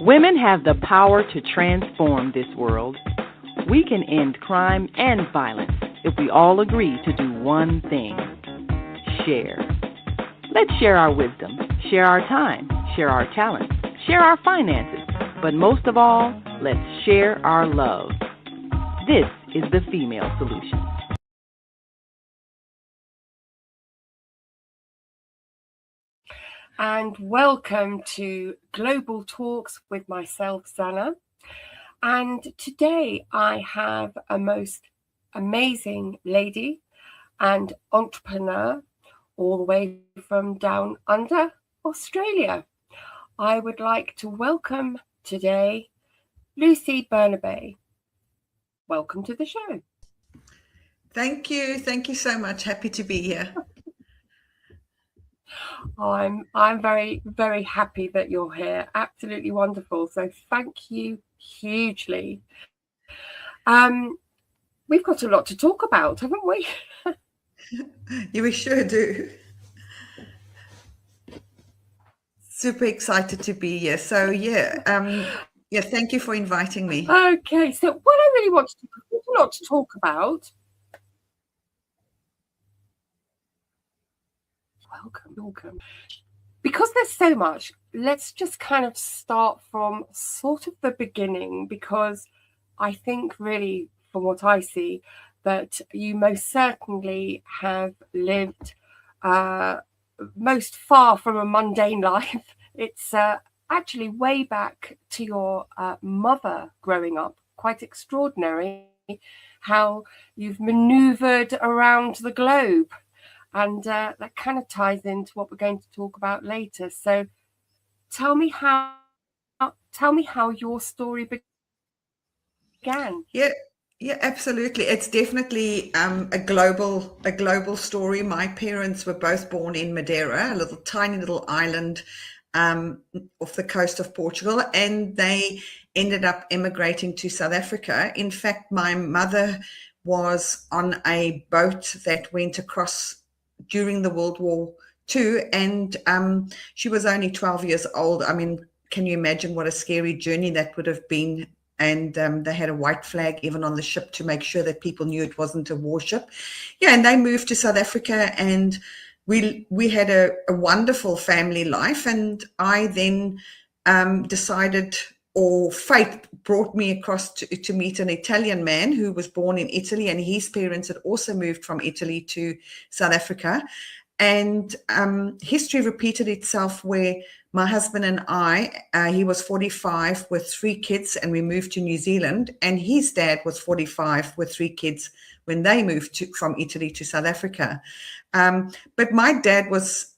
Women have the power to transform this world. We can end crime and violence if we all agree to do one thing: share. Let's share our wisdom, share our time, share our talents, share our finances, but most of all, let's share our love. This is the Female Solution. And welcome to Global Talks with myself, Zanna. And today I have a most amazing lady and entrepreneur all the way from down under Australia. I would like to welcome today Lucy Bernabei. Welcome to the show. Thank you. Thank you so much. Happy to be here. I'm very, very happy that you're here. Absolutely wonderful. So thank you hugely. We've got a lot to talk about, haven't we? Yeah, we sure do. Super excited to be here. So thank you for inviting me. Okay, so what I really want to do, there's a lot to talk about. Welcome. Because there's so much, let's just kind of start from sort of the beginning, because I think really, from what I see, that you most certainly have lived most far from a mundane life. It's actually way back to your mother growing up. Quite extraordinary how you've maneuvered around the globe. And that kind of ties into what we're going to talk about later. So tell me how your story began. Yeah, absolutely. It's definitely a global story. My parents were both born in Madeira, a tiny little island off the coast of Portugal, and they ended up immigrating to South Africa. In fact, my mother was on a boat that went across during the World War II, and she was only 12 years old. I mean, can you imagine what a scary journey that would have been? And they had a white flag even on the ship to make sure that people knew it wasn't a warship. Yeah, and they moved to South Africa, and we had a wonderful family life. And I then decided, or fate brought me across to meet an Italian man who was born in Italy, and his parents had also moved from Italy to South Africa. And history repeated itself, where my husband and I, he was 45 with 3 kids, and we moved to New Zealand, and his dad was 45 with 3 kids when they moved from Italy to South Africa. But my dad was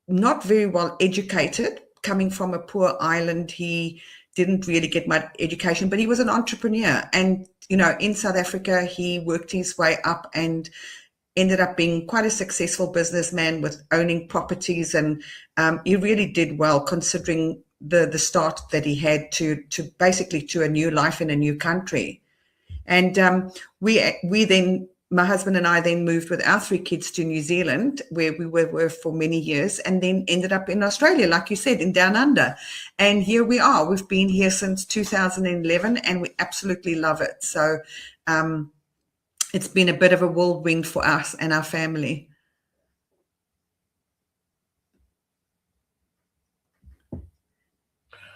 not very well educated. Coming from a poor island, he didn't really get much education, but he was an entrepreneur. And, in South Africa, he worked his way up and ended up being quite a successful businessman with owning properties. And he really did well, considering the start that he had to basically to a new life in a new country. And we then, my husband and I then moved with our 3 kids to New Zealand, where we were for many years, and then ended up in Australia, like you said, in Down Under. And here we are. We've been here since 2011, and we absolutely love it. So it's been a bit of a whirlwind for us and our family.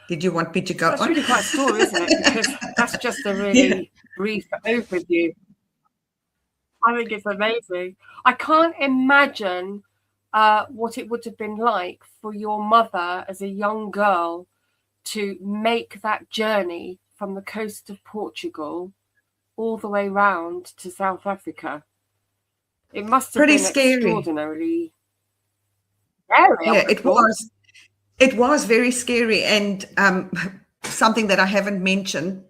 Did you want me to go on? That's really quite a story, isn't it? Because that's just a really brief overview. I think it's amazing. I can't imagine what it would have been like for your mother as a young girl to make that journey from the coast of Portugal all the way round to South Africa. It must have been scary. Extraordinarily scary. Yeah, it was. It was very scary. And something that I haven't mentioned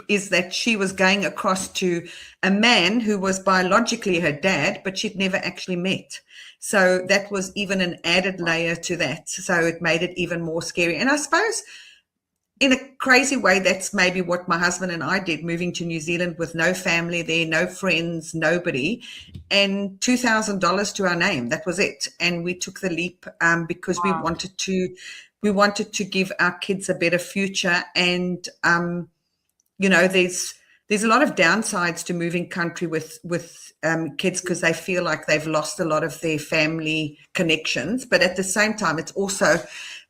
is that she was going across to a man who was biologically her dad, but she'd never actually met. So that was even an added layer to that. So it made it even more scary. And I suppose in a crazy way, that's maybe what my husband and I did, moving to New Zealand with no family there, no friends, nobody, and $2,000 to our name. That was it. And we took the leap because Wow. we wanted to give our kids a better future. And there's a lot of downsides to moving country with kids, because they feel like they've lost a lot of their family connections. But at the same time, it's also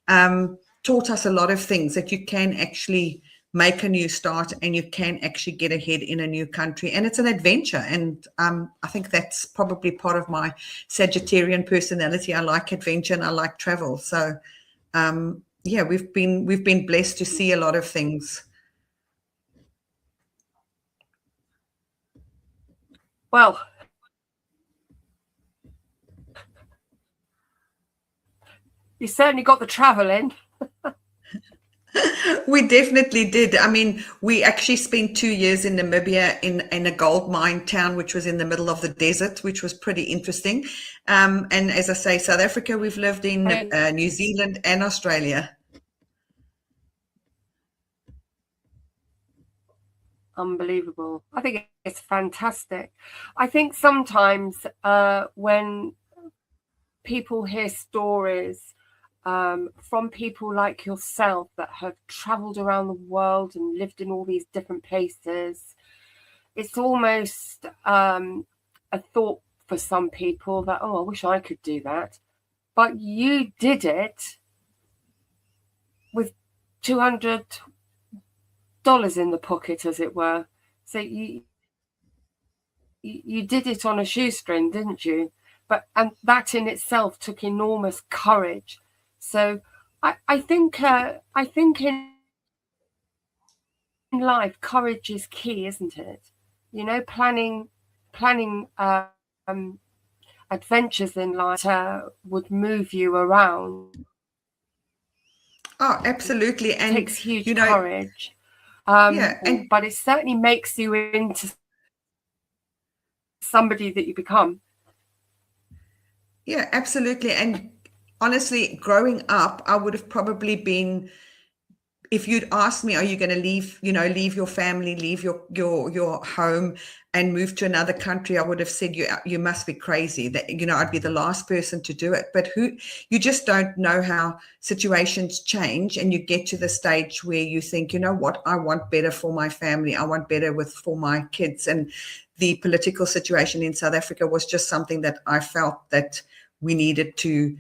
taught us a lot of things, that you can actually make a new start and you can actually get ahead in a new country, and it's an adventure. And I think that's probably part of my Sagittarian personality. I like adventure and I like travel. So we've been blessed to see a lot of things. Well, you certainly got the travel in. We definitely did. I mean, we actually spent 2 years in Namibia in a gold mine town, which was in the middle of the desert, which was pretty interesting. And as I say, South Africa, we've lived in New Zealand and Australia. Unbelievable. I think it's fantastic. I think sometimes when people hear stories from people like yourself that have traveled around the world and lived in all these different places, it's almost a thought for some people that, oh, I wish I could do that. But you did it with $200 in the pocket, as it were. So you did it on a shoestring, didn't you? And that in itself took enormous courage. So I think in life, courage is key, isn't it? Planning adventures in life would move you around. Oh, absolutely. And it takes huge courage. But it certainly makes you into somebody that you become. Yeah, absolutely. And honestly, growing up, I would have probably been, if you'd asked me, are you going to leave your family, leave your home and move to another country, I would have said, you must be crazy. That, I'd be the last person to do it. But you just don't know how situations change, and you get to the stage where you think, you know what, I want better for my family. I want better for my kids. And the political situation in South Africa was just something that I felt that we needed to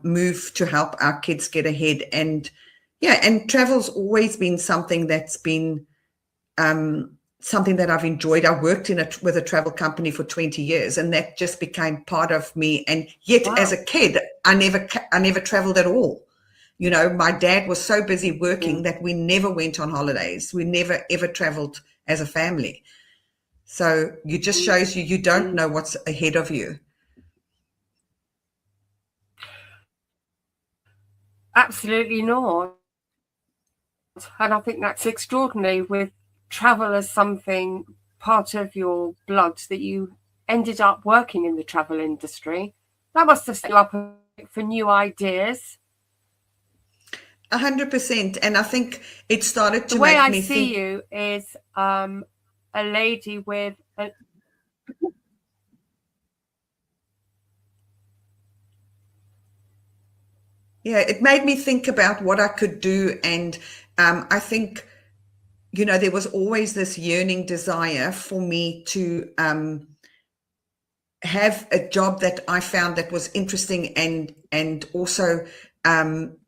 move to help our kids get ahead. And travel's always been something that's been something that I've enjoyed. I worked with a travel company for 20 years, and that just became part of me. And yet, as a kid, I never traveled at all. My dad was so busy working that we never went on holidays. We never ever traveled as a family. So it just shows you don't know what's ahead of you. Absolutely not. And I think that's extraordinary, with travel as something part of your blood, that you ended up working in the travel industry. That must have set you up for new ideas. 100%. And I think it started to the way make I me see think. you is a lady with it made me think about what I could do. And I think, there was always this yearning desire for me to have a job that I found that was interesting and also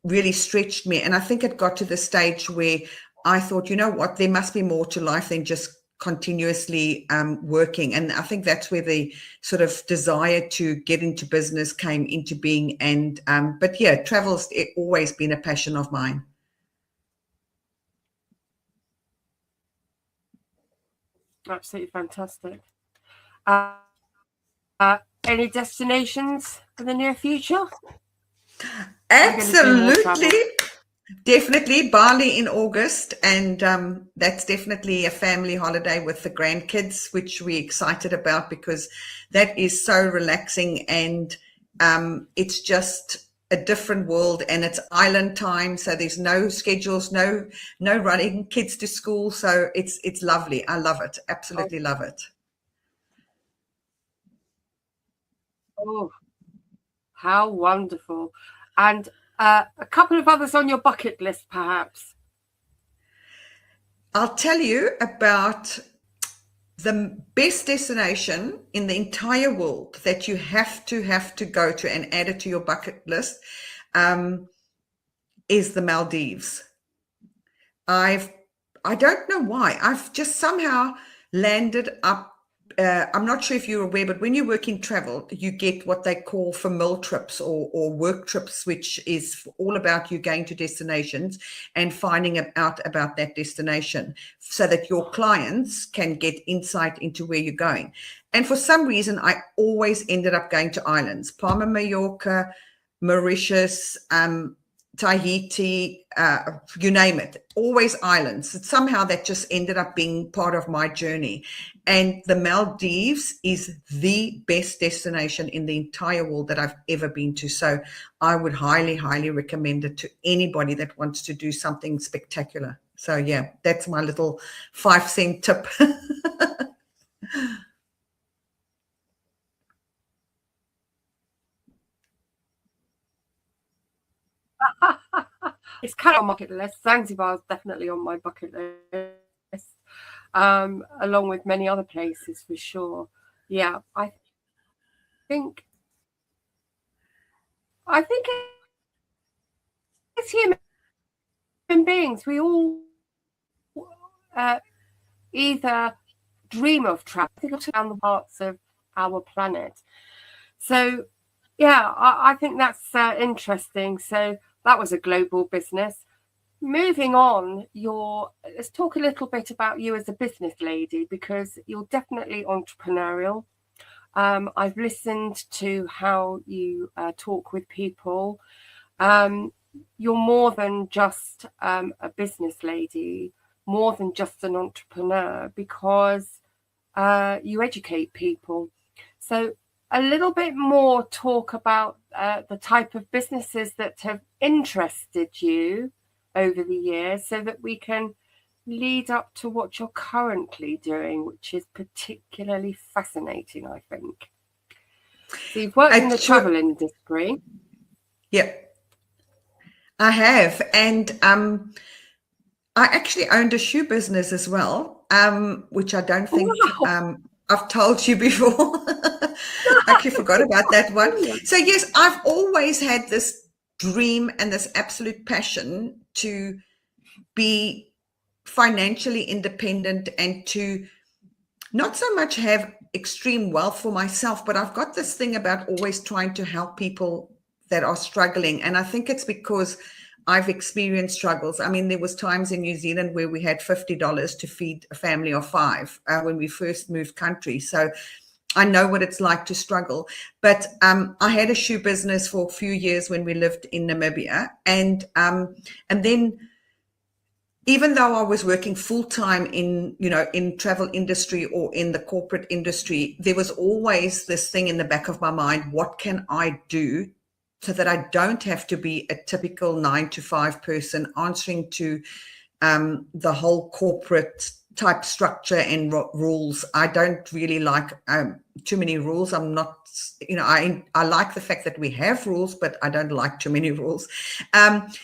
really stretched me. And I think it got to the stage where I thought, you know what, there must be more to life than just continuously working. And I think that's where the sort of desire to get into business came into being. And but travel's always been a passion of mine. Absolutely fantastic. Any destinations for the near future? Absolutely. Definitely Bali in August, and that's definitely a family holiday with the grandkids, which we're excited about, because that is so relaxing, and it's just a different world, and it's island time, so there's no schedules, no running kids to school, so it's lovely. I love it, absolutely love it. Oh, how wonderful. And a couple of others on your bucket list, perhaps. I'll tell you about the best destination in the entire world that you have to go to and add it to your bucket list, is the Maldives. I don't know why. I've just somehow landed up. I'm not sure if you're aware, but when you work in travel, you get what they call famil trips or work trips, which is all about you going to destinations and finding out about that destination so that your clients can get insight into where you're going. And for some reason, I always ended up going to islands, Palma, Mallorca, Mauritius, Tahiti, you name it, always islands. Somehow that just ended up being part of my journey. And the Maldives is the best destination in the entire world that I've ever been to. So I would highly, highly recommend it to anybody that wants to do something spectacular. So yeah, that's my little 5-cent tip. It's kind of on my bucket list. Zanzibar is definitely on my bucket list, along with many other places for sure. Yeah, I think as human beings, we all either dream of traveling around the parts of our planet. So, yeah, I think that's interesting. So that was a global business. Moving on, let's talk a little bit about you as a business lady, because you're definitely entrepreneurial. I've listened to how you talk with people. You're more than just a business lady, more than just an entrepreneur, because you educate people. So a little bit more talk about the type of businesses that have interested you over the years, so that we can lead up to what you're currently doing, which is particularly fascinating, I think. So you've worked in the travel industry. Yep, I have. And I actually owned a shoe business as well, which I don't think I've told you before. I actually forgot about that one. So yes, I've always had this dream and this absolute passion to be financially independent and to not so much have extreme wealth for myself, but I've got this thing about always trying to help people that are struggling. And I think it's because I've experienced struggles. I mean, there was times in New Zealand where we had $50 to feed a family of 5 when we first moved country. So I know what it's like to struggle. But I had a shoe business for a few years when we lived in Namibia. And then even though I was working full-time in travel industry or in the corporate industry, there was always this thing in the back of my mind: what can I do so that I don't have to be a typical 9-to-5 person answering to the whole corporate type structure and rules. I don't really like too many rules. I'm not, I like the fact that we have rules, but I don't like too many rules.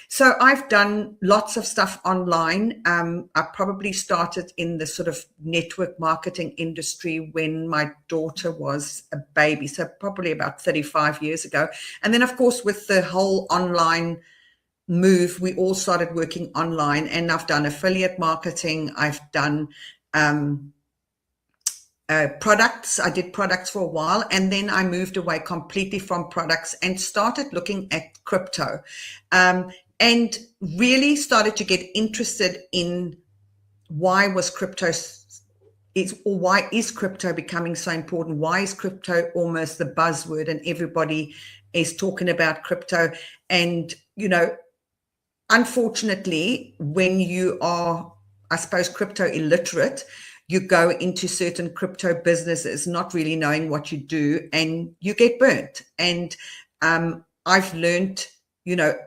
So I've done lots of stuff online. I probably started in the sort of network marketing industry when my daughter was a baby, so probably about 35 years ago. And then, of course, with the whole online move, we all started working online, and I've done affiliate marketing. I've done products. I did products for a while, and then I moved away completely from products and started looking at crypto, and really started to get interested in why is crypto becoming so important? Why is crypto almost the buzzword and everybody is talking about crypto? And unfortunately, when you are, I suppose, crypto illiterate, you go into certain crypto businesses not really knowing what you do, and you get burnt. And I've learned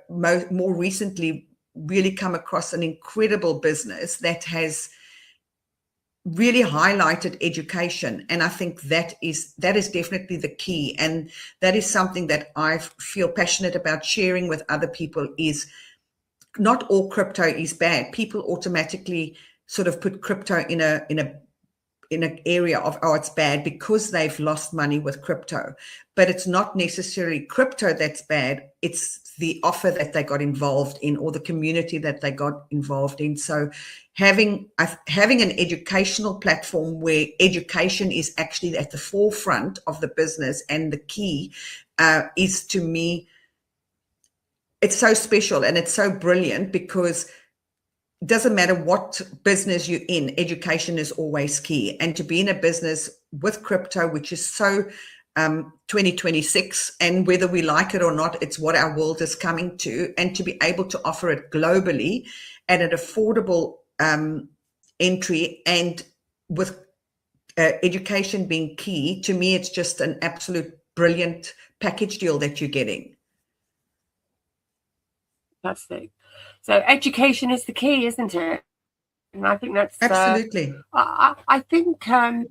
more recently really come across an incredible business that has really highlighted education. And I think that is definitely the key. And that is something that I feel passionate about sharing with other people, is not all crypto is bad. People automatically sort of put crypto in an area of, oh, it's bad because they've lost money with crypto. But it's not necessarily crypto that's bad. It's the offer that they got involved in, or the community that they got involved in. So having an educational platform where education is actually at the forefront of the business and the key is, to me, it's so special and it's so brilliant, because it doesn't matter what business you're in, education is always key. And to be in a business with crypto, which is so 2026, and whether we like it or not, it's what our world is coming to, and to be able to offer it globally at an affordable entry, and with education being key, to me, it's just an absolute brilliant package deal that you're getting. Fantastic. So education is the key, isn't it? And I think that's absolutely. I think I'm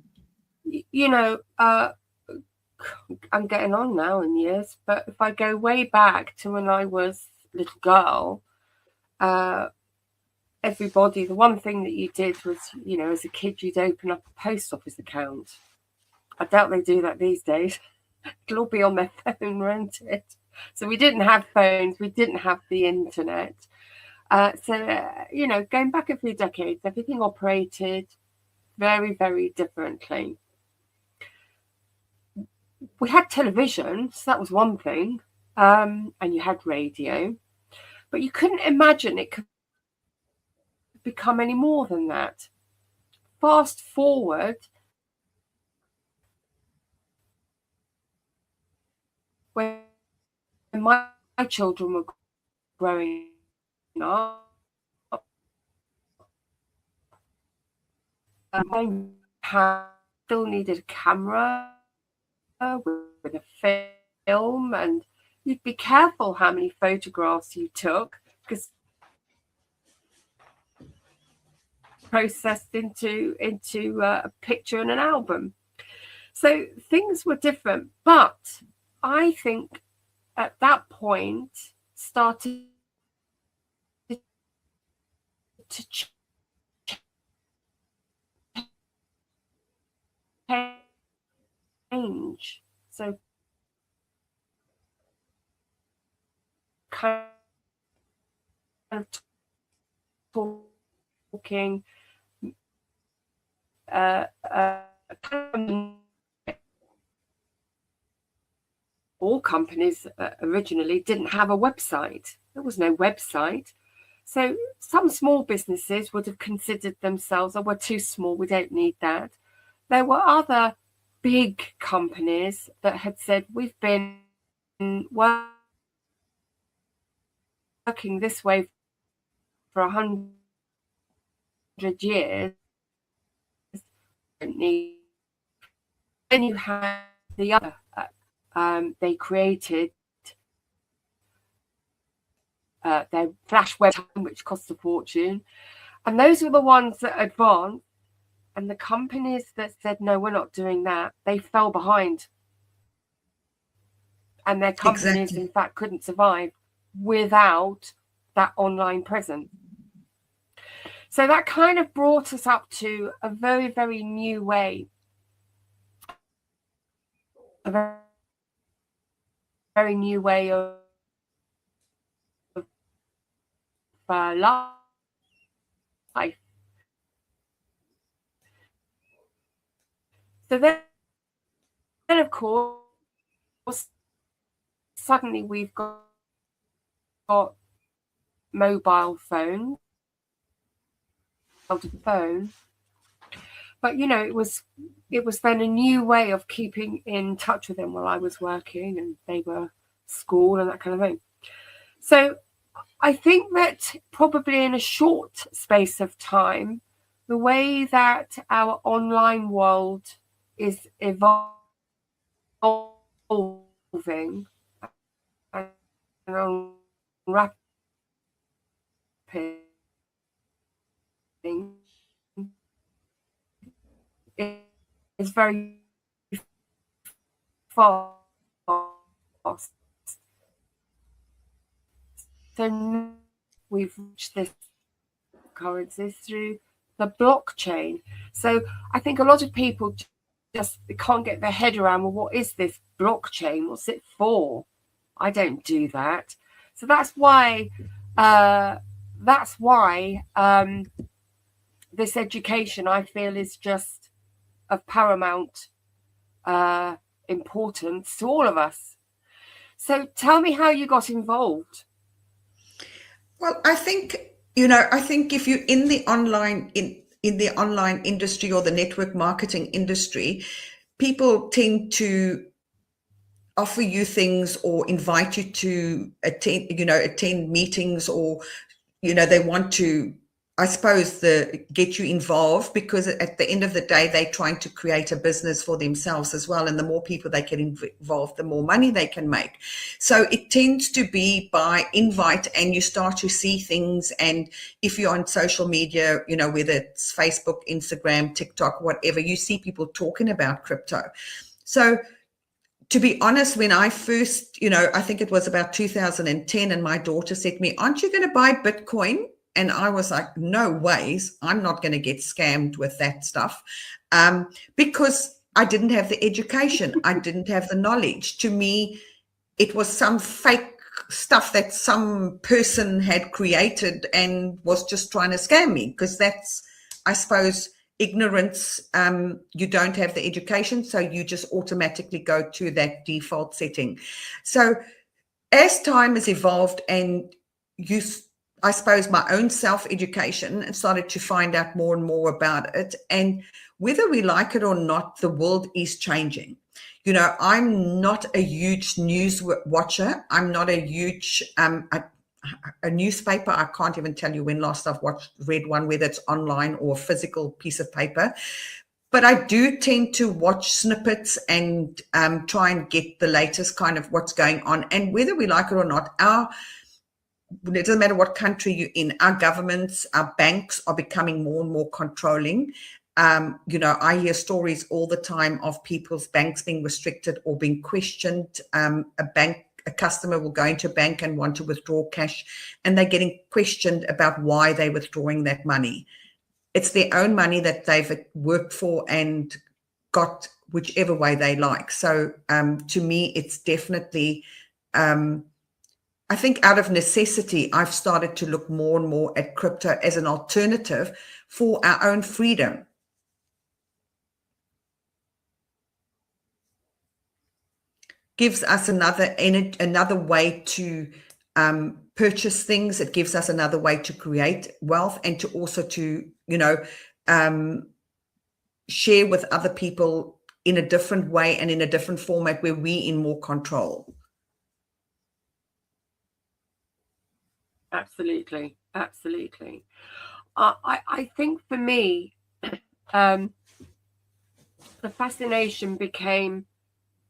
getting on now in years, but if I go way back to when I was a little girl, everybody, the one thing that you did was, as a kid, you'd open up a post office account. I doubt they do that these days. It'll all be on their phone, won't it? So we didn't have phones, we didn't have the internet. Going back a few decades, everything operated very, very differently. We had television, so that was one thing, and you had radio, but you couldn't imagine it could become any more than that. Fast forward, when my children were growing up, I still needed a camera with a film, and you'd be careful how many photographs you took, because processed into a picture and an album. So things were different, but I think at that point started to change. So kind of talking all companies originally didn't have a website. There was no website. So some small businesses would have considered themselves, oh, we're too small, we don't need that. There were other big companies that had said, we've been working this way for 100 years. Then you have the other. They created their flash web, which cost a fortune, and those were the ones that advanced. And the companies that said, no, we're not doing that, they fell behind. And their companies, in fact, couldn't survive without that online presence. So that kind of brought us up to a very, very new way, a very, very new way of life. So then, of course, suddenly we've got mobile phones, phone. But it was then a new way of keeping in touch with them while I was working and they were school and that kind of thing. So I think that probably in a short space of time, the way that our online world is evolving and rapid is very fast. So we've reached this currencies through the blockchain. So I think a lot of people just can't get their head around, well, what is this blockchain? What's it for? I don't do that. So that's why this education, I feel, is just of paramount importance to all of us. So tell me how you got involved. Well, I think if you're in the online in the online industry or the network marketing industry, people tend to offer you things or invite you to attend meetings, or they want to, I suppose, get you involved, because at the end of the day, they're trying to create a business for themselves as well. And the more people they get involved, the more money they can make. So it tends to be by invite, and you start to see things. And if you're on social media, whether it's Facebook, Instagram, TikTok, whatever, you see people talking about crypto. So to be honest, when I first, I think it was about 2010, and my daughter said to me, "Aren't you going to buy Bitcoin?" And I was like, no ways, I'm not going to get scammed with that stuff, because I didn't have the education. I didn't have the knowledge. To me, it was some fake stuff that some person had created and was just trying to scam me, because that's, I suppose, ignorance. You don't have the education, so you just automatically go to that default setting. So as time has evolved, and I suppose my own self-education, and started to find out more and more about it. And whether we like it or not, the world is changing. I'm not a huge news watcher. I'm not a huge, a newspaper. I can't even tell you when last I've read one, whether it's online or a physical piece of paper. But I do tend to watch snippets and try and get the latest kind of what's going on. And whether we like it or not, it doesn't matter what country you're in, our governments, our banks are becoming more and more controlling. I hear stories all the time of people's banks being restricted or being questioned. A customer will go into a bank and want to withdraw cash, and they're getting questioned about why they're withdrawing that money. It's their own money that they've worked for and got whichever way they like. So to me, it's definitely... I think out of necessity, I've started to look more and more at crypto as an alternative for our own freedom. Gives us another way to purchase things. It gives us another way to create wealth, and to also to, share with other people in a different way and in a different format, where we're in more control. Absolutely. I think for me, the fascination became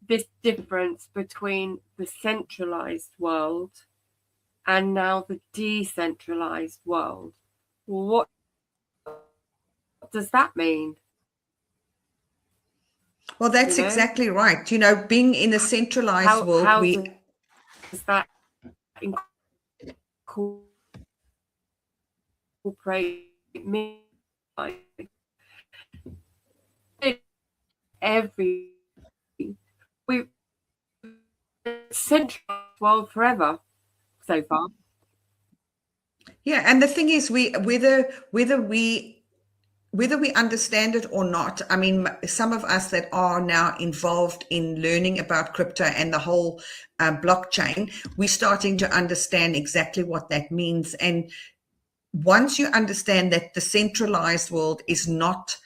this difference between the centralized world and now the decentralized world. What does that mean? Well, that's exactly right. Being in a centralized world, how does that incorporate me? We've centralized world forever so far. Yeah, and the thing is, whether we understand it or not, I mean, some of us that are now involved in learning about crypto and the whole blockchain, we're starting to understand exactly what that means. And once you understand that the centralized world is not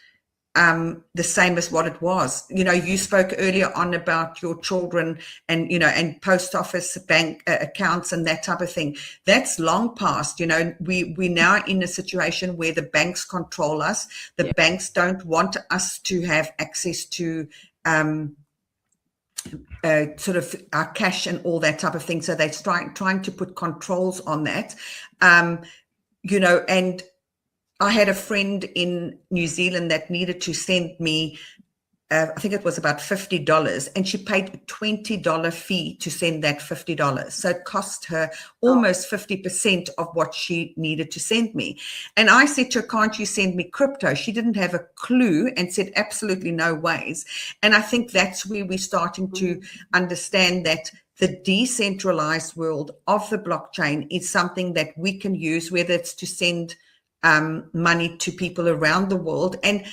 the same as what it was. You spoke earlier on about your children and, and post office bank accounts and that type of thing. That's long past. We're now in a situation where the banks control us. The banks don't want us to have access to sort of our cash and all that type of thing. So they're trying to put controls on that, you know. And I had a friend in New Zealand that needed to send me, I think it was about $50, and she paid a $20 fee to send that $50. So it cost her almost 50% of what she needed to send me. And I said to her, can't you send me crypto? She didn't have a clue and said, absolutely no ways. And I think that's where we're starting to understand that the decentralized world of the blockchain is something that we can use, whether it's to send money to people around the world. And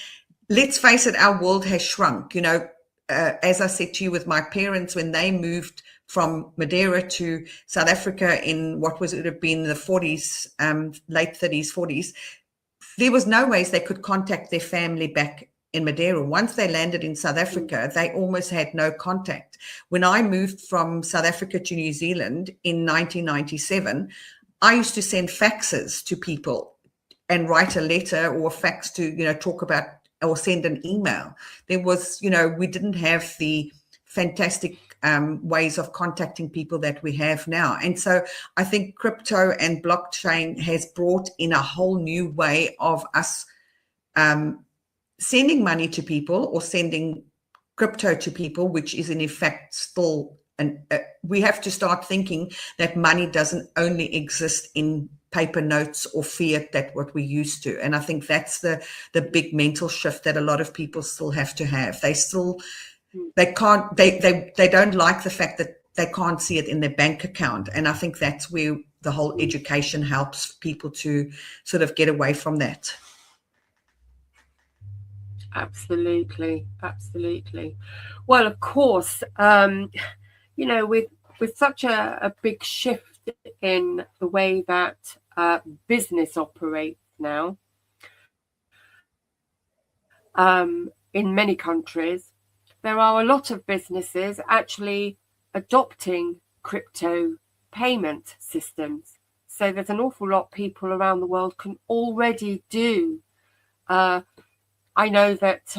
let's face it, our world has shrunk. You know, as I said to you, with my parents, when they moved from Madeira to South Africa in what was it have been the 40s, late 30s, 40s, there was no ways they could contact their family back in Madeira. Once they landed in South Africa, they almost had no contact. When I moved from South Africa to New Zealand in 1997, I used to send faxes to people and write a letter or a fax to, you know, talk about, or send an email. There was, you know, we didn't have the fantastic ways of contacting people that we have now. And so I think crypto and blockchain has brought in a whole new way of us sending money to people or sending crypto to people, which is in effect still, and we have to start thinking that money doesn't only exist in paper notes or fiat, that what we used to. And I think that's the big mental shift that a lot of people still have to have. They don't like the fact that they can't see it in their bank account. And I think that's where the whole education helps people to sort of get away from that. Absolutely. Well, of course, you know, with such a big shift in the way that business operates now, in many countries, there are a lot of businesses actually adopting crypto payment systems. So there's an awful lot of people around the world can already do. I know that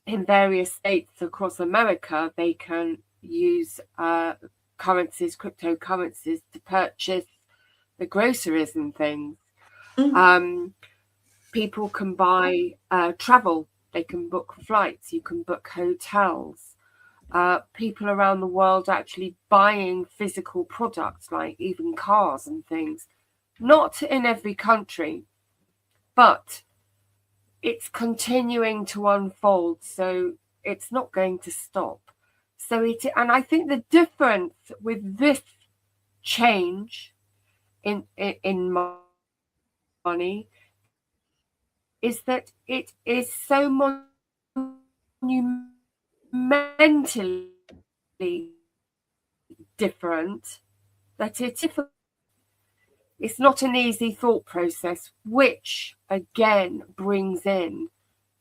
in various states across America, they can use cryptocurrencies to purchase the groceries and things. People can buy travel. They can book flights. You can book hotels. People around the world actually buying physical products, like even cars and things. Not in every country, but it's continuing to unfold. So it's not going to stop. And I think the difference with this change in money is that it is so monumentally different that it's not an easy thought process, which again brings in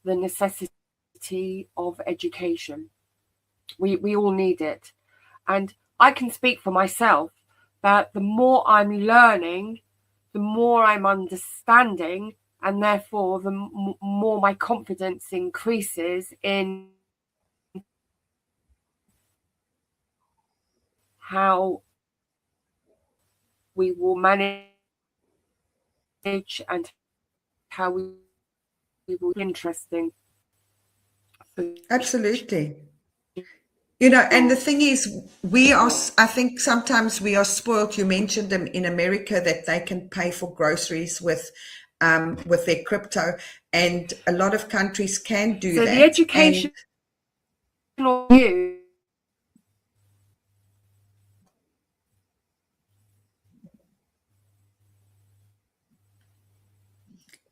the necessity of education. We all need it. And I can speak for myself that the more I'm learning, the more I'm understanding, and therefore the more my confidence increases in how we will manage and how we will be interesting. Absolutely. You know, and the thing is, I think sometimes we are spoiled. You mentioned them in America that they can pay for groceries with their crypto, and a lot of countries can do that. So the educational view.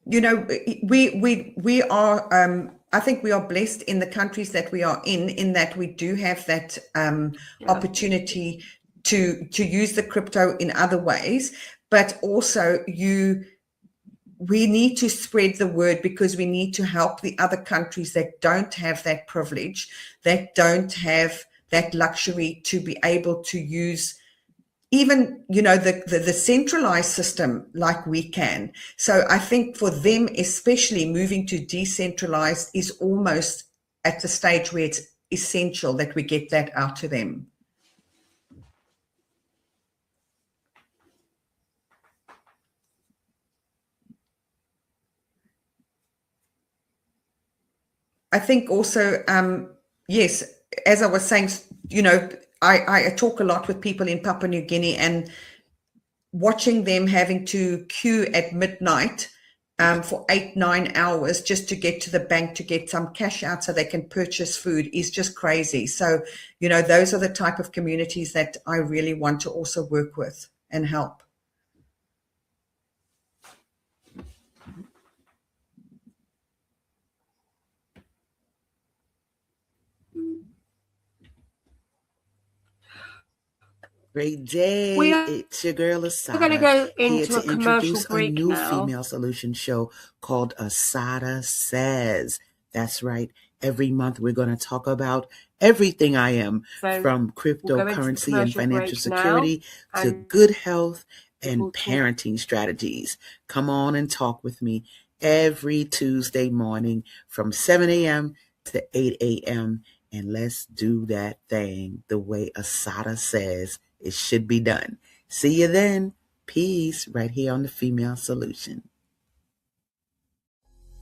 You know, we are. I think we are blessed in the countries that we are in that we do have that opportunity to use the crypto in other ways, but also we need to spread the word, because we need to help the other countries that don't have that privilege, that don't have that luxury to be able to use even, you know, the centralized system like we can. So I think for them, especially moving to decentralized is almost at the stage where essential that we get that out to them. I think also, yes, as I was saying, I talk a lot with people in Papua New Guinea, and watching them having to queue at midnight for 8-9 hours just to get to the bank to get some cash out so they can purchase food is just crazy. So, those are the type of communities that I really want to also work with and help. Great day. It's your girl Asada. We're going to go here into to a commercial introduce break a new now. female solution show called Asada Says. That's right. Every month we're going to talk about everything I am, from cryptocurrency and financial security to good health and parenting strategies. Come on and talk with me every Tuesday morning from 7 a.m. to 8 a.m. And let's do that thing the way Asada says it should be done. See you then. Peace, right here on the Female Solution.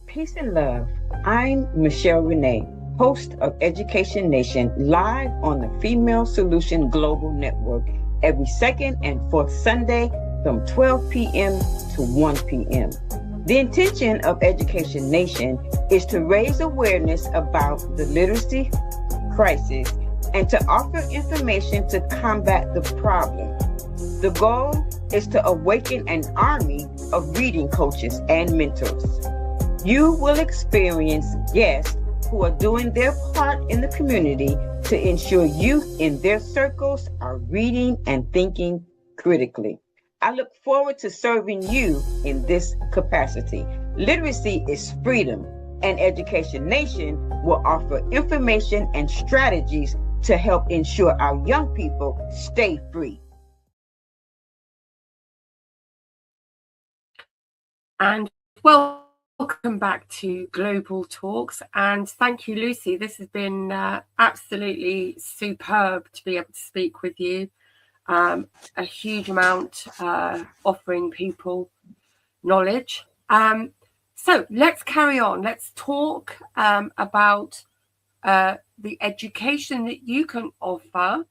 Peace and love. I'm Michelle Renee, host of Education Nation, live on the Female Solution Global Network every second and fourth Sunday from 12 p.m. to 1 p.m. The intention of Education Nation is to raise awareness about the literacy crisis and to offer information to combat the problem. The goal is to awaken an army of reading coaches and mentors. You will experience guests who are doing their part in the community to ensure youth in their circles are reading and thinking critically. I look forward to serving you in this capacity. Literacy is freedom, and Education Nation will offer information and strategies to help ensure our young people stay free. And welcome back to Global Talks. And thank you, Lucy. This has been absolutely superb to be able to speak with you. A huge amount offering people knowledge. So let's carry on. Let's talk about the education that you can offer,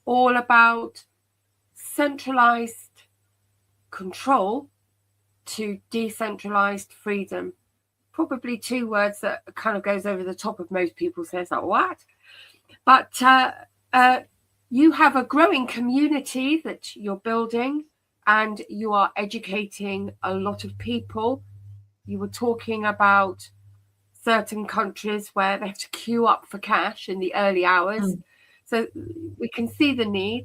all about centralized control to decentralized freedom. Probably two words that kind of goes over the top of most people. Says like, what? But you have a growing community that you're building, and you are educating a lot of people. You were talking about certain countries where they have to queue up for cash in the early hours. So we can see the need.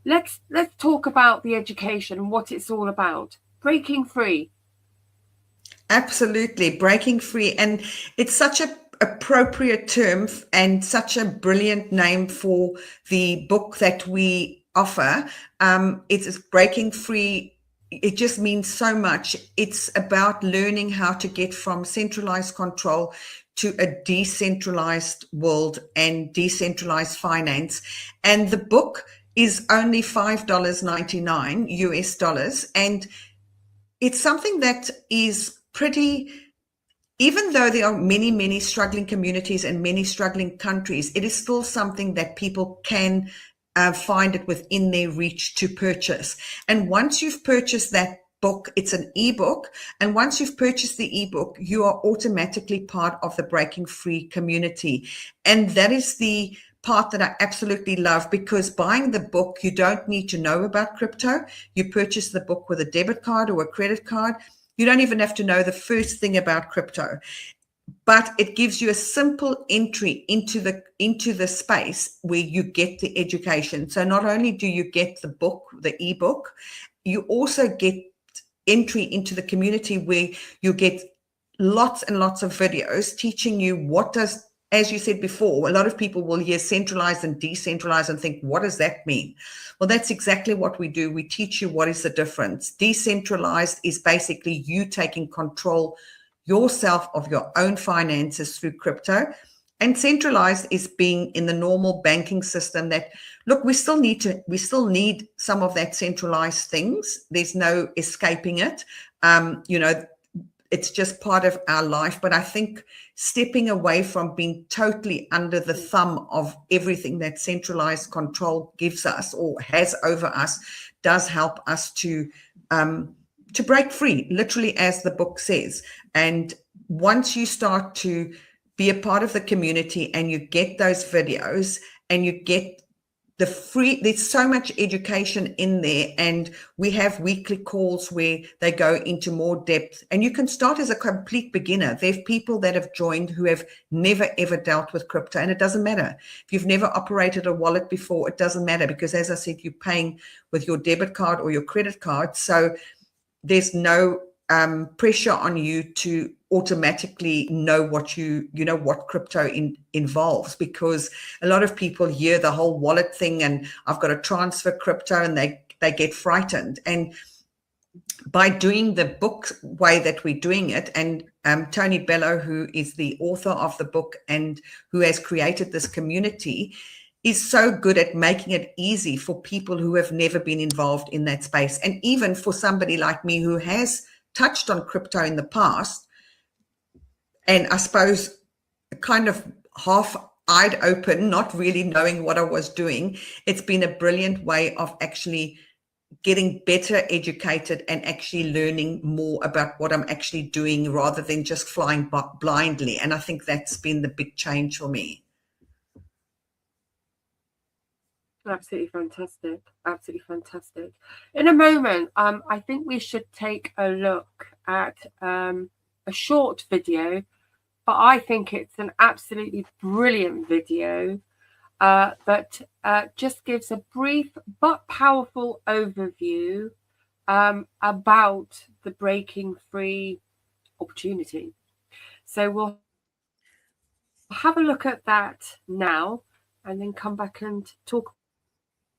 Let's talk about the education and what it's all about. Breaking free. Absolutely, breaking free. And it's such a appropriate term and such a brilliant name for the book that we offer. It's breaking free. It just means so much. It's about learning how to get from centralized control to a decentralized world and decentralized finance. And the book is only $5.99 US. And it's something that is pretty, even though there are many, many struggling communities and many struggling countries, it is still something that people can find it within their reach to purchase. And once you've purchased that book, it's an ebook. And once you've purchased the ebook, you are automatically part of the Breaking Free community. And that is the part that I absolutely love, because buying the book, you don't need to know about crypto. You purchase the book with a debit card or a credit card. You don't even have to know the first thing about crypto. But it gives you a simple entry into the space where you get the education. So not only do you get the book, the ebook, you also get entry into the community where you get lots and lots of videos teaching you what does, as you said before, a lot of people will hear centralized and decentralized and think, what does that mean? Well, that's exactly what we do. We teach you what is the difference. Decentralized is basically you taking control yourself of your own finances through crypto. And centralized is being in the normal banking system that, look, we still need some of that centralized things. There's no escaping it. It's just part of our life. But I think stepping away from being totally under the thumb of everything that centralized control gives us or has over us does help us to break free, literally, as the book says. And once you start to be a part of the community and you get those videos and you get there's so much education in there, and we have weekly calls where they go into more depth, and you can start as a complete beginner. There's people that have joined who have never ever dealt with crypto, and it doesn't matter. If you've never operated a wallet before, it doesn't matter, because as I said, you're paying with your debit card or your credit card. So there's no pressure on you to automatically know what what crypto involves, because a lot of people hear the whole wallet thing and I've got to transfer crypto and they get frightened. And by doing the book way that we're doing it, and Tony Bello, who is the author of the book and who has created this community, is so good at making it easy for people who have never been involved in that space. And even for somebody like me who has touched on crypto in the past, and I suppose kind of half-eyed open, not really knowing what I was doing, it's been a brilliant way of actually getting better educated and actually learning more about what I'm actually doing rather than just flying blindly. And I think that's been the big change for me. Absolutely fantastic. Absolutely fantastic. In a moment, I think we should take a look at a short video, but I think it's an absolutely brilliant video that just gives a brief but powerful overview about the breaking free opportunity. So we'll have a look at that now and then come back and talk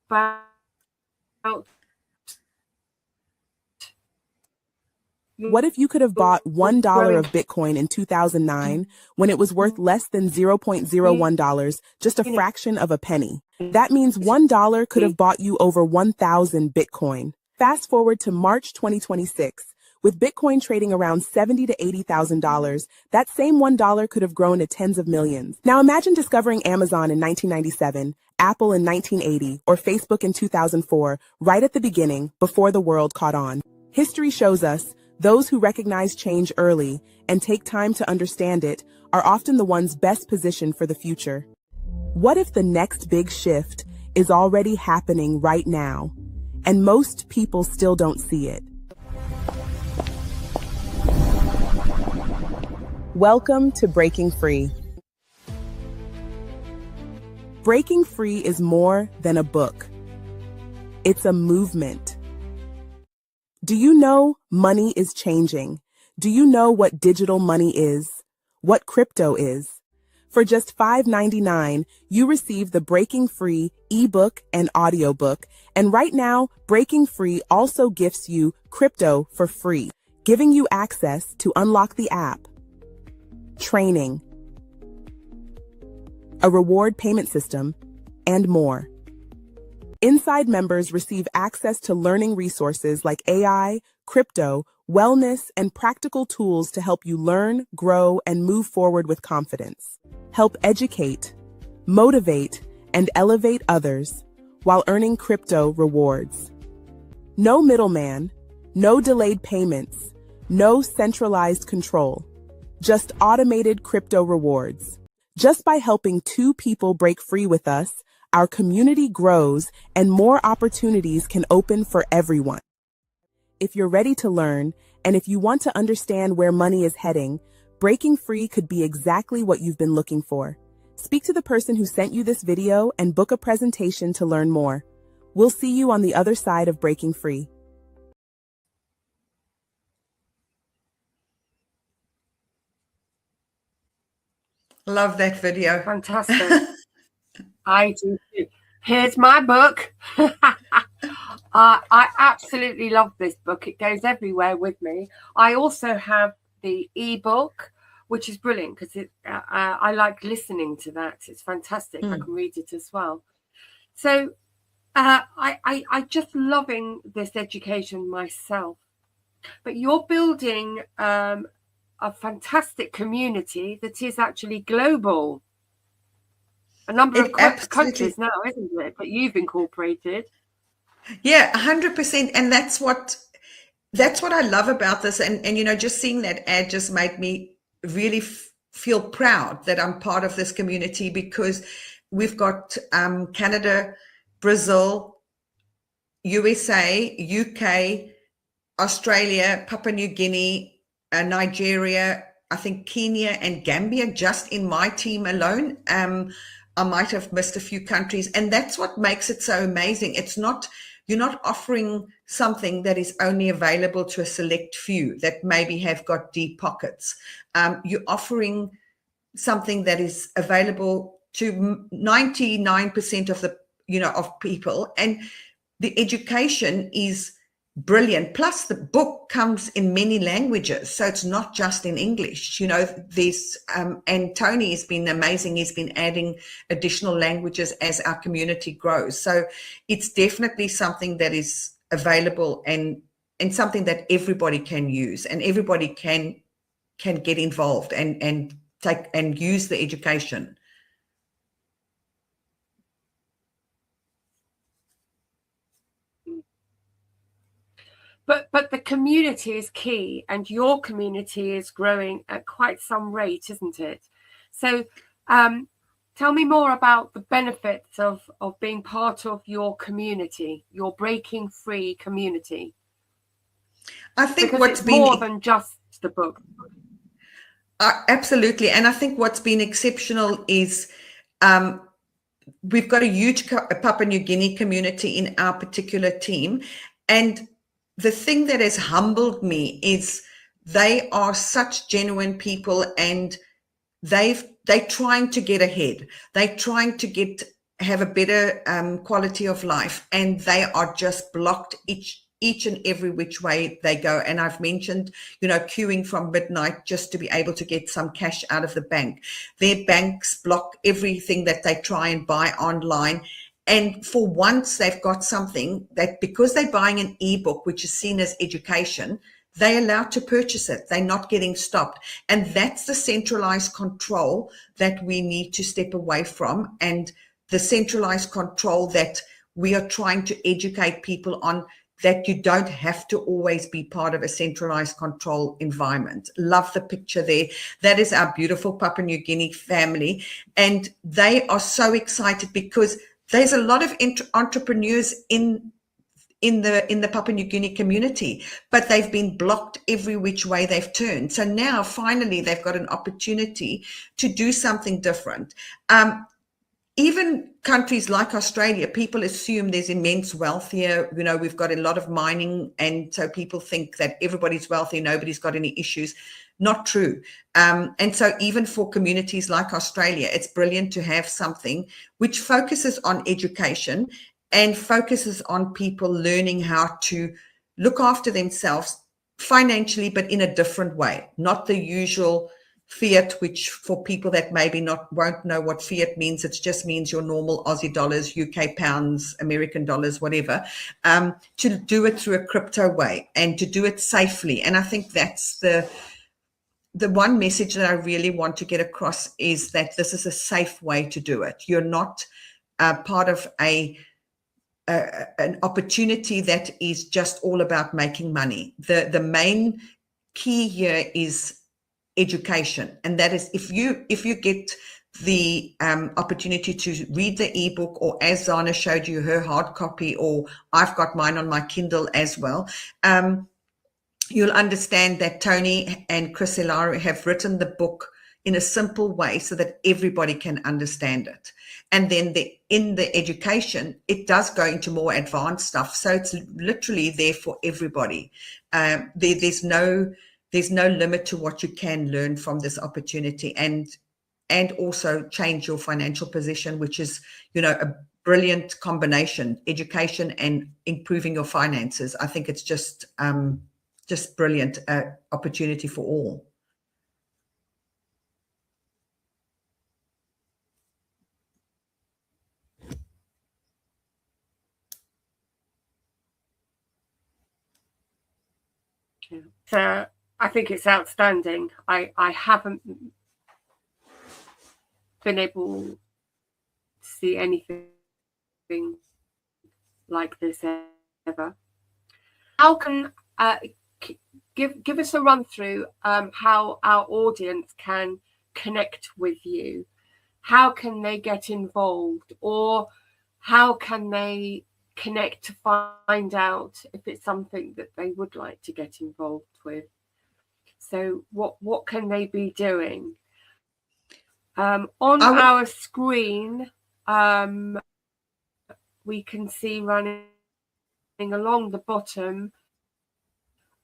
about what if you could have bought $1 of Bitcoin in 2009 when it was worth less than $0.01, just a fraction of a penny? That means $1 could have bought you over 1,000 Bitcoin. Fast forward to March 2026. With Bitcoin trading around $70,000 to $80,000, that same $1 could have grown to tens of millions. Now imagine discovering Amazon in 1997, Apple in 1980, or Facebook in 2004, right at the beginning, before the world caught on. History shows us those who recognize change early and take time to understand it are often the ones best positioned for the future. What if the next big shift is already happening right now, and most people still don't see it? Welcome to Breaking Free. Breaking Free is more than a book. It's a movement. Do you know money is changing? Do you know what digital money is? What crypto is? For just $5.99, you receive the Breaking Free ebook and audiobook. And right now, Breaking Free also gifts you crypto for free, giving you access to unlock the app, training, a reward payment system, and more. Inside members receive access to learning resources like AI, crypto, wellness, and practical tools to help you learn, grow, and move forward with confidence. Help educate, motivate, and elevate others while earning crypto rewards. No middleman, no delayed payments, no centralized control, just automated crypto rewards. Just by helping 2 people break free with us, our community grows and more opportunities can open for everyone. If you're ready to learn, and if you want to understand where money is heading, Breaking Free could be exactly what you've been looking for. Speak to the person who sent you this video and book a presentation to learn more. We'll see you on the other side of Breaking Free. Love that video. Fantastic. I do too. Here's my book. I absolutely love this book. It goes everywhere with me. I also have the ebook, which is brilliant because I like listening to that. It's fantastic. I can read it as well. So I just loving this education myself. But you're building a fantastic community that is actually global. A number of countries now, isn't it? That you've incorporated. Yeah, 100%. And that's what I love about this. And you know, just seeing that ad just made me really feel proud that I'm part of this community, because we've got Canada, Brazil, USA, UK, Australia, Papua New Guinea, Nigeria, I think Kenya and Gambia just in my team alone. I might have missed a few countries, and that's what makes it so amazing. You're not offering something that is only available to a select few that maybe have got deep pockets. You're offering something that is available to 99% of of people, and the education is brilliant. Plus the book comes in many languages, so it's not just in English. You know, there's and Tony has been amazing. He's been adding additional languages as our community grows. So it's definitely something that is available and something that everybody can use, and everybody can get involved and take and use the education. But the community is key, and your community is growing at quite some rate, isn't it? So tell me more about the benefits of being part of your community, your breaking free community. I think because what's it's been more than just the book. Absolutely. And I think what's been exceptional is we've got a huge Papua New Guinea community in our particular team. And the thing that has humbled me is they are such genuine people, and they're trying to get ahead. They're trying to have a better quality of life, and they are just blocked each and every which way they go. And I've mentioned, queuing from midnight just to be able to get some cash out of the bank. Their banks block everything that they try and buy online. And for once they've got something that, because they're buying an ebook, which is seen as education, they're allowed to purchase it. They're not getting stopped. And that's the centralized control that we need to step away from, and the centralized control that we are trying to educate people on, that you don't have to always be part of a centralized control environment. Love the picture there. That is our beautiful Papua New Guinea family. And they are so excited because there's a lot of entrepreneurs in the Papua New Guinea community, but they've been blocked every which way they've turned. So now finally they've got an opportunity to do something different. Even countries like Australia, people assume there's immense wealth here. We've got a lot of mining, and so people think that everybody's wealthy, nobody's got any issues. Not true. And so even for communities like Australia, it's brilliant to have something which focuses on education and focuses on people learning how to look after themselves financially, but in a different way, not the usual fiat, which for people that maybe won't know what fiat means, it just means your normal Aussie dollars, UK pounds, American dollars, whatever, to do it through a crypto way and to do it safely. And I think that's the one message that I really want to get across, is that this is a safe way to do it. You're not part of an opportunity that is just all about making money. The main key here is education, and that is if you get the opportunity to read the ebook, or as Zanna showed you her hard copy, or I've got mine on my Kindle as well, you'll understand that Tony and Chris Hilary have written the book in a simple way so that everybody can understand it. And then in the education, it does go into more advanced stuff. So it's literally there for everybody. There's no limit to what you can learn from this opportunity, and also change your financial position, which is, a brilliant combination, education and improving your finances. I think it's just brilliant opportunity for all. Yeah. So I think it's outstanding. I haven't been able to see anything like this ever. How can give us a run through how our audience can connect with you? How can they get involved, or how can they connect to find out if it's something that they would like to get involved with? So what can they be doing? On our screen, we can see running along the bottom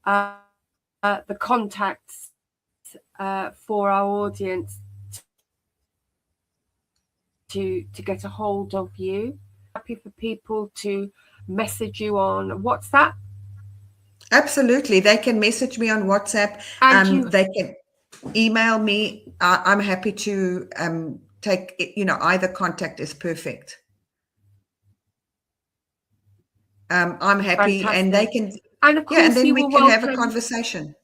the contacts for our audience to get a hold of you. Happy for people to message you on WhatsApp. Absolutely, they can message me on WhatsApp. They can email me. I'm happy to take, either contact is perfect. I'm happy. Fantastic. And they can, and of course, and then we can have a conversation.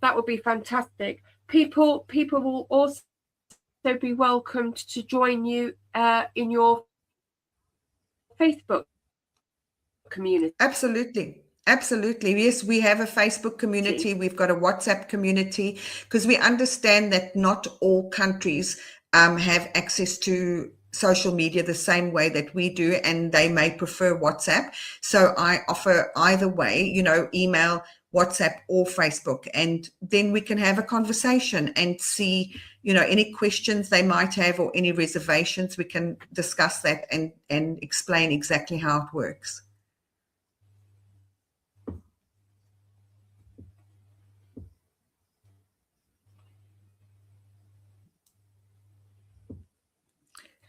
That would be fantastic. People will also be welcomed to join you in your Facebook community. Absolutely. Yes, we have a Facebook community. We've got a WhatsApp community, because we understand that not all countries have access to social media the same way that we do, and they may prefer WhatsApp. So I offer either way, email, WhatsApp, or Facebook, and then we can have a conversation and see, any questions they might have or any reservations. We can discuss that and explain exactly how it works.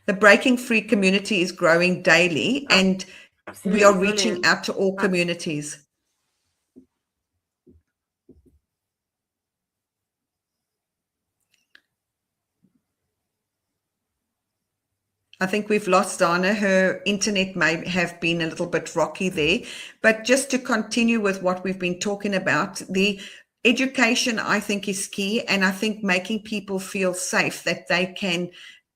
The Breaking Free community is growing daily, and we are reaching out to all communities. I think we've lost Zanna. Her internet may have been a little bit rocky there, but just to continue with what we've been talking about, the education, I think, is key, and I think making people feel safe, that they can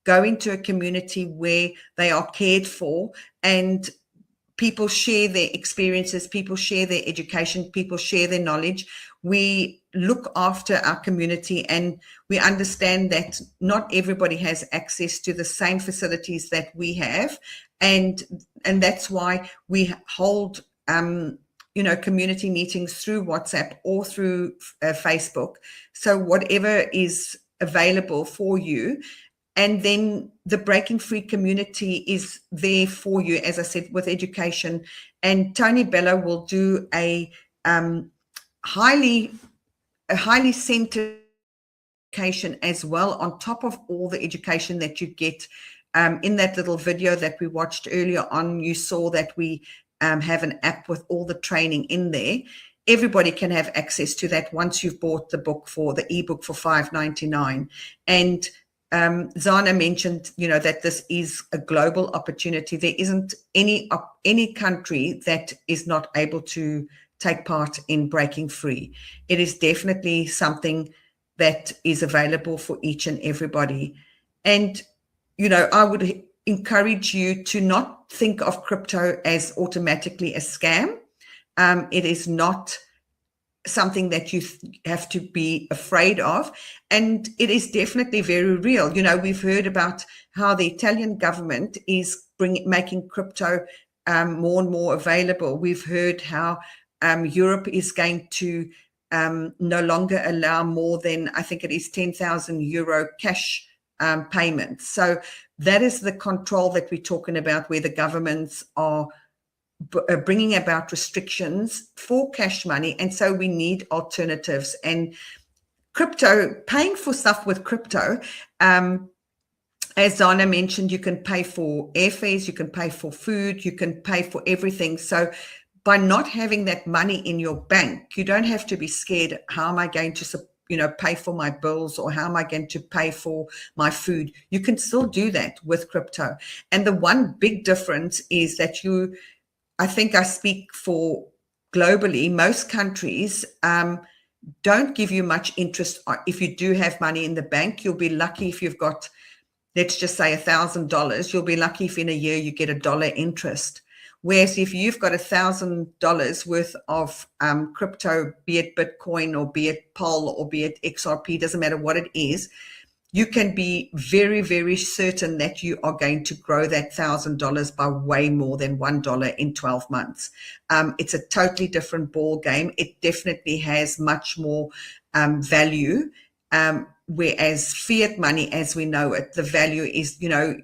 go into a community where they are cared for, and people share their experiences, people share their education, people share their knowledge. We look after our community, and we understand that not everybody has access to the same facilities that we have, and that's why we hold community meetings through WhatsApp or through Facebook. So whatever is available for you. And then the Breaking Free community is there for you, as I said, with education. And Tony Bello will do a highly centered education as well, on top of all the education that you get. In that little video that we watched earlier on, you saw that we have an app with all the training in there. Everybody can have access to that once you've bought the book, for the ebook, for $5.99. And Zanna mentioned, that this is a global opportunity. There isn't any country that is not able to take part in Breaking Free. It is definitely something that is available for each and everybody. And, I would encourage you to not think of crypto as automatically a scam. It is not something that you have to be afraid of, and it is definitely very real. We've heard about how the Italian government is making crypto more and more available. We've heard how Europe is going to no longer allow more than, I think it is, 10,000 euro cash payments. So that is the control that we're talking about, where the governments are bringing about restrictions for cash money. And so we need alternatives. And crypto, paying for stuff with crypto, as Zanna mentioned, you can pay for airfares, you can pay for food, you can pay for everything. So by not having that money in your bank, you don't have to be scared. How am I going to pay for my bills, or how am I going to pay for my food? You can still do that with crypto. And the one big difference is that I think I speak for globally, most countries don't give you much interest. If you do have money in the bank, you'll be lucky if you've got, let's just say $1,000. You'll be lucky if in a year you get $1 interest. Whereas if you've got $1,000 worth of crypto, be it Bitcoin or be it POL or be it XRP, doesn't matter what it is, you can be very, very certain that you are going to grow that $1,000 by way more than $1 in 12 months. It's a totally different ball game. It definitely has much more value. Whereas fiat money, as we know it, the value is, 10,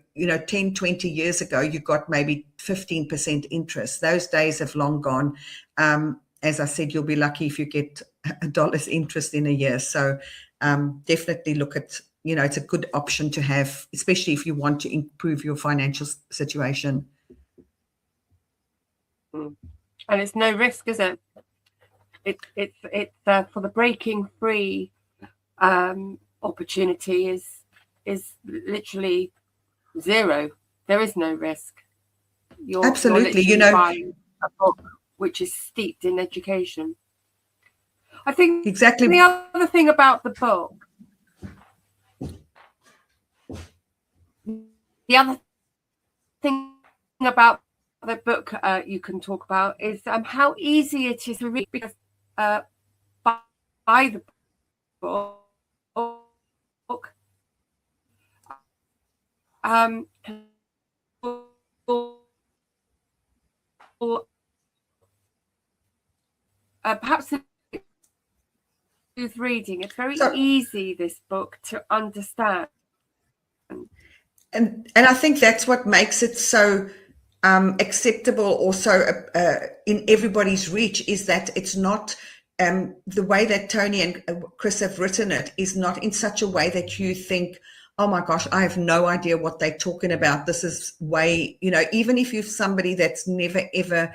20 years ago, you got maybe 15% interest. Those days have long gone. As I said, you'll be lucky if you get $1 interest in a year. So definitely look at, it's a good option to have, especially if you want to improve your financial situation. And it's no risk, is it? It's for the breaking free opportunity is literally zero. There is no risk. Absolutely. You're buying a book which is steeped in education. I think exactly the other thing about the book, the other thing about the book you can talk about is how easy it is to read, because by the book perhaps with reading, it's very easy, this book, to understand. And I think that's what makes it so acceptable, also in everybody's reach, is that it's not the way that Tony and Chris have written it is not in such a way that you think, oh my gosh, I have no idea what they're talking about. This is way, even if you're somebody that's never ever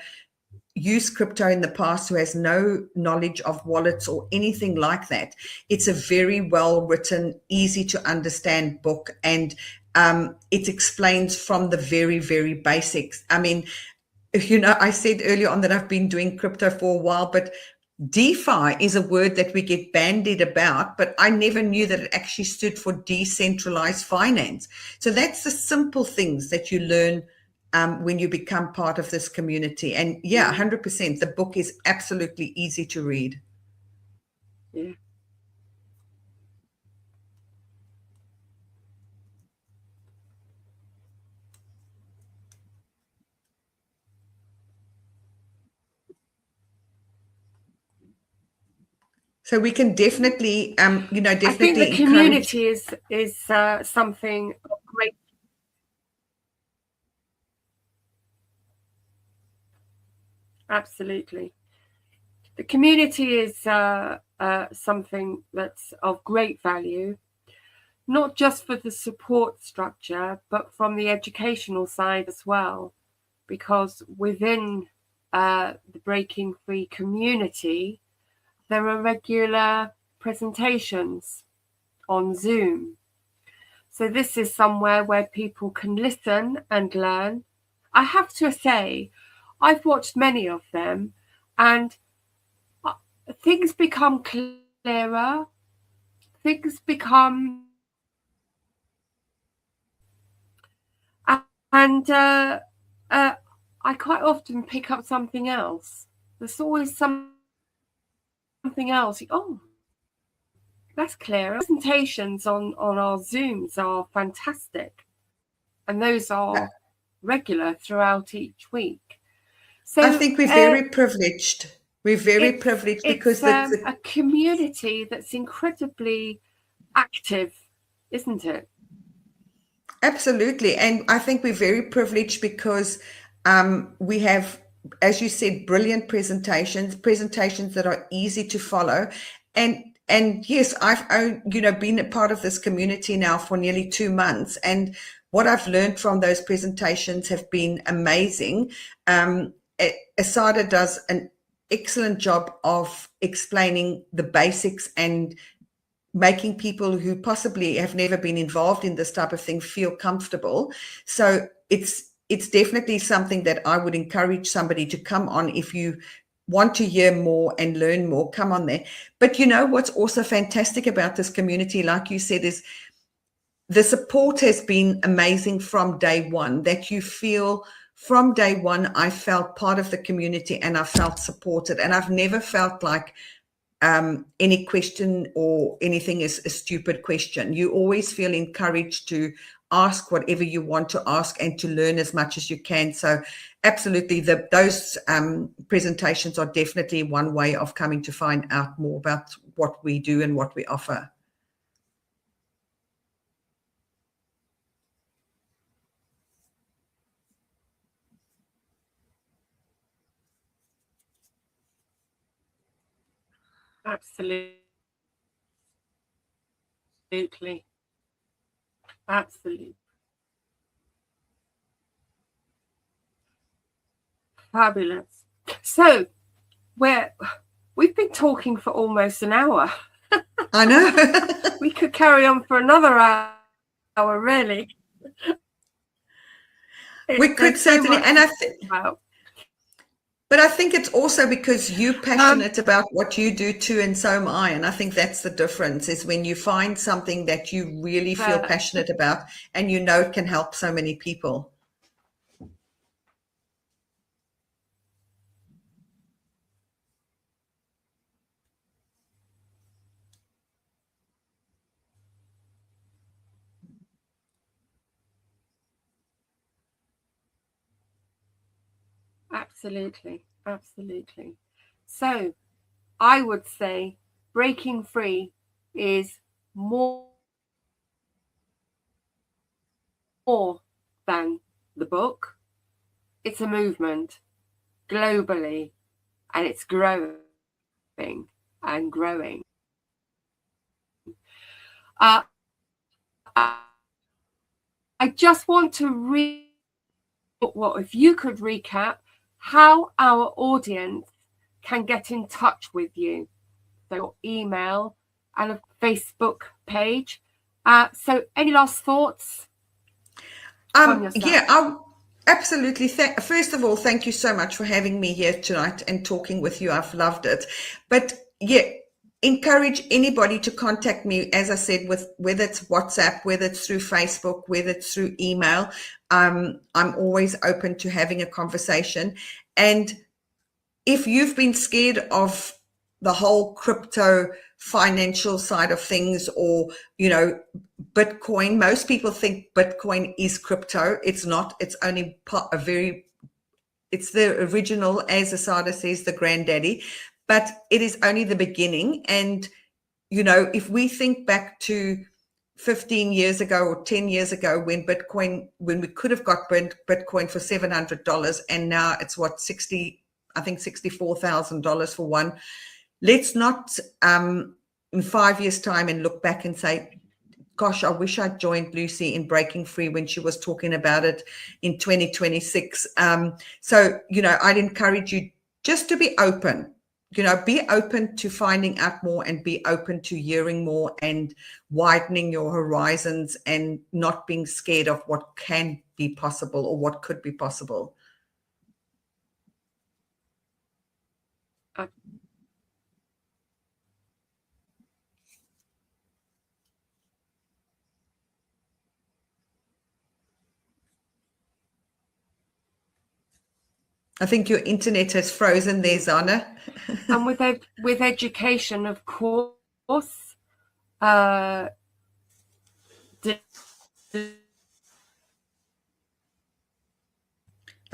used crypto in the past, who has no knowledge of wallets or anything like that, it's a very well written, easy to understand book, and it explains from the very, very basics. I mean, I said earlier on that I've been doing crypto for a while, but DeFi is a word that we get bandied about, but I never knew that it actually stood for decentralized finance. So that's the simple things that you learn when you become part of this community. And 100%, the book is absolutely easy to read. Yeah. So we can definitely, definitely. I think the community is something great. Absolutely, the community is something that's of great value, not just for the support structure, but from the educational side as well, because within the Breaking Free community, there are regular presentations on Zoom. So this is somewhere where people can listen and learn. I have to say, I've watched many of them, and things become clearer. Things become... And I quite often pick up something else. There's always something else. Oh, that's clear. Presentations on our Zooms are fantastic, and those are regular throughout each week. So I think we're very privileged. We're very privileged because it's a community that's incredibly active, isn't it? Absolutely. And I think we're very privileged because we have, as you said, brilliant presentations that are easy to follow. And yes, I've been a part of this community now for nearly 2 months. And what I've learned from those presentations have been amazing. Asada does an excellent job of explaining the basics and making people who possibly have never been involved in this type of thing feel comfortable. So it's definitely something that I would encourage somebody to come on if you want to hear more and learn more, come on there. But you know what's also fantastic about this community, like you said, is the support has been amazing from day one, that you feel from day one, I felt part of the community and I felt supported. And I've never felt like any question or anything is a stupid question. You always feel encouraged to ask whatever you want to ask and to learn as much as you can. So absolutely, those presentations are definitely one way of coming to find out more about what we do and what we offer. Absolutely. Fabulous. So we've been talking for almost an hour. I know. We could carry on for another hour, really. We could certainly, and I think. But I think it's also because you're passionate about what you do too, and so am I. And I think that's the difference, is when you find something that you really feel passionate about and you know it can help so many people. Absolutely. Absolutely. So I would say breaking free is more than the book. It's a movement globally, and it's growing and growing. I just want to if you could recap how our audience can get in touch with you. So email and a Facebook page. So any last thoughts? Absolutely. First of all, thank you so much for having me here tonight and talking with you. I've loved it. But encourage anybody to contact me, as I said, with whether it's WhatsApp, whether it's through Facebook, whether it's through email. I'm always open to having a conversation. And if you've been scared of the whole crypto financial side of things, or, Bitcoin, most people think Bitcoin is crypto. It's not. It's only it's the original, as Asada says, the granddaddy, but it is only the beginning. And, if we think back to 15 years ago or 10 years ago when we could have got Bitcoin for $700, and now it's $64,000 for one. Let's not in 5 years' time and look back and say, gosh, I wish I'd joined Lucy in Breaking Free when she was talking about it in 2026. So, I'd encourage you just to be open. Be open to finding out more, and be open to hearing more and widening your horizons, and not being scared of what can be possible or what could be possible. I think your internet has frozen there, Zanna. And with education, of course,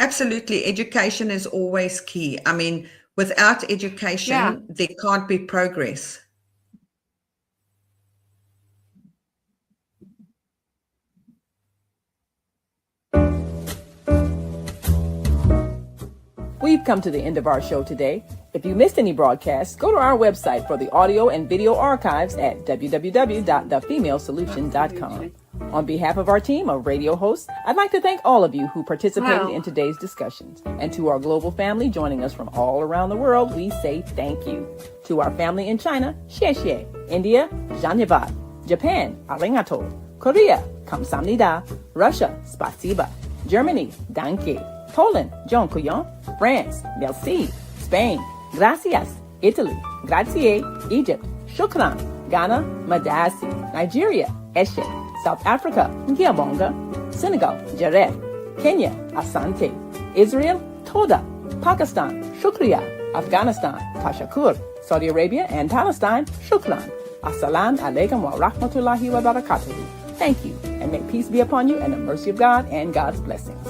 absolutely. Education is always key. I mean, without education, there can't be progress. We've come to the end of our show today. If you missed any broadcasts, go to our website for the audio and video archives at www.thefemalesolution.com. On behalf of our team of radio hosts, I'd like to thank all of you who participated in today's discussions. And to our global family joining us from all around the world, we say thank you. To our family in China, xie xie. India, Dhanyavad. Japan, arigato. Korea, kamsamnida. Russia, spasiba. Germany, danke. Poland, dziękuję. France, merci. Spain, Gracias, Italy. Grazie, Egypt. Shukran, Ghana. Madasi, Nigeria. Eshe, South Africa. Ngiyabonga. Senegal. Jaref. Kenya. Asante. Israel. Toda. Pakistan. Shukriya. Afghanistan. Tashakur. Saudi Arabia and Palestine. Shukran. Assalamu alaikum wa rahmatullahi wa barakatuhu. Thank you, and may peace be upon you and the mercy of God and God's blessings.